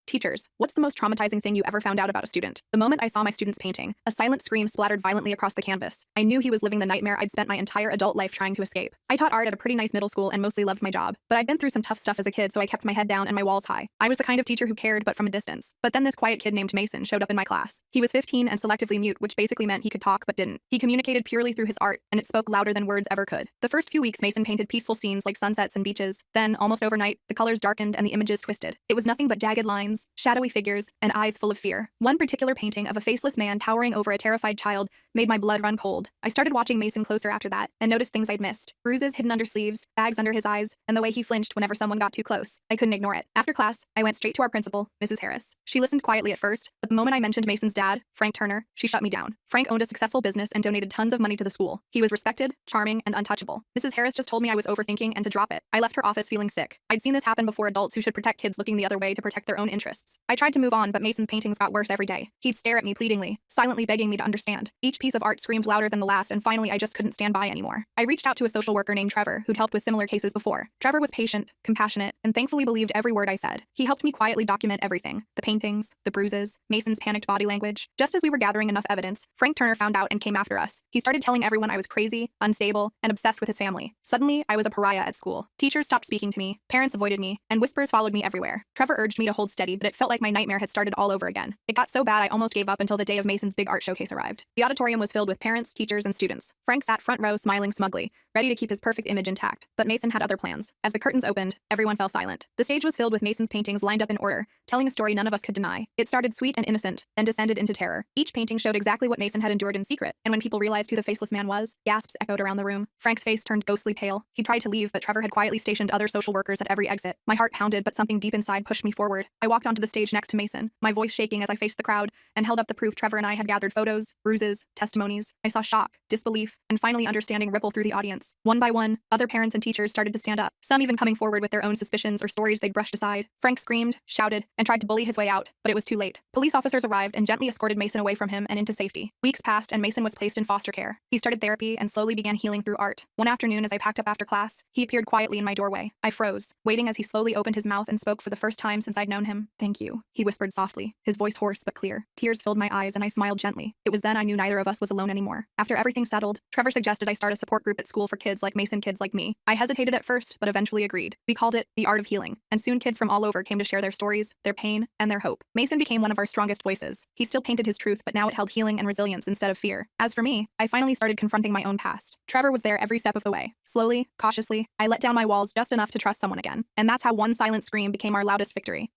Teachers, what's the most traumatizing thing you ever found out about a student? The moment I saw my student's painting, a silent scream splattered violently across the canvas. I knew he was living the nightmare I'd spent my entire adult life trying to escape. I taught art at a pretty nice middle school and mostly loved my job, but I'd been through some tough stuff as a kid, so I kept my head down and my walls high. I was the kind of teacher who cared, but from a distance. But then this quiet kid named Mason showed up in my class. He was 15 and selectively mute, which basically meant he could talk but didn't. He communicated purely through his art, and it spoke louder than words ever could. The first few weeks, Mason painted peaceful scenes like sunsets and beaches. Then, almost overnight, the colors darkened and the images twisted. It was nothing but jagged lines, shadowy figures, and eyes full of fear. One particular painting of a faceless man towering over a terrified child made my blood run cold. I started watching Mason closer after that and noticed things I'd missed. Bruises hidden under sleeves, bags under his eyes, and the way he flinched whenever someone got too close. I couldn't ignore it. After class, I went straight to our principal, Mrs. Harris. She listened quietly at first, but the moment I mentioned Mason's dad, Frank Turner, she shut me down. Frank owned a successful business and donated tons of money to the school. He was respected, charming, and untouchable. Mrs. Harris just told me I was overthinking and to drop it. I left her office feeling sick. I'd seen this happen before adults who should protect kids looking the other way to protect their own interests. I tried to move on, but Mason's paintings got worse every day. He'd stare at me pleadingly, silently begging me to understand. Each piece of art screamed louder than the last, and finally I just couldn't stand by anymore. I reached out to a social worker named Trevor, who'd helped with similar cases before. Trevor was patient, compassionate, and thankfully believed every word I said. He helped me quietly document everything: the paintings, the bruises, Mason's panicked body language. Just as we were gathering enough evidence, Frank Turner found out and came after us. He started telling everyone I was crazy, unstable, and obsessed with his family. Suddenly, I was a pariah at school. Teachers stopped speaking to me, parents avoided me, and whispers followed me everywhere. Trevor urged me to hold steady, but it felt like my nightmare had started all over again. It got so bad I almost gave up until the day of Mason's big art showcase arrived. The auditorium was filled with parents, teachers, and students. Frank sat front row smiling smugly, ready to keep his perfect image intact. But Mason had other plans. As the curtains opened, everyone fell silent. The stage was filled with Mason's paintings lined up in order, telling a story none of us could deny. It started sweet and innocent, then descended into terror. Each painting showed exactly what Mason had endured in secret, and when people realized who the faceless man was, gasps echoed around the room. Frank's face turned ghostly pale. He tried to leave, but Trevor had quietly stationed other social workers at every exit. My heart pounded, but something deep inside pushed me forward. I walked onto the stage next to Mason, my voice shaking as I faced the crowd, and held up the proof Trevor and I had gathered: photos, bruises, testimonies. I saw shock, disbelief, and finally understanding ripple through the audience. One by one, other parents and teachers started to stand up, some even coming forward with their own suspicions or stories they'd brushed aside. Frank screamed, shouted, and tried to bully his way out, but it was too late. Police officers arrived and gently escorted Mason away from him and into safety. Weeks passed and Mason was placed in foster care. He started therapy and slowly began healing through art. One afternoon, as I packed up after class, he appeared quietly in my doorway. I froze, waiting as he slowly opened his mouth and spoke for the first time since I'd known him. "Thank you," he whispered softly, his voice hoarse but clear. Tears filled my eyes and I smiled gently. It was then I knew neither of us was alone anymore. After everything settled, Trevor suggested I start a support group at school for kids like Mason, kids like me. I hesitated at first, but eventually agreed. We called it The Art of Healing, and soon kids from all over came to share their stories, their pain, and their hope. Mason became one of our strongest voices. He still painted his truth, but now it held healing and resilience instead of fear. As for me, I finally started confronting my own past. Trevor was there every step of the way. Slowly, cautiously, I let down my walls just enough to trust someone again. And that's how one silent scream became our loudest victory.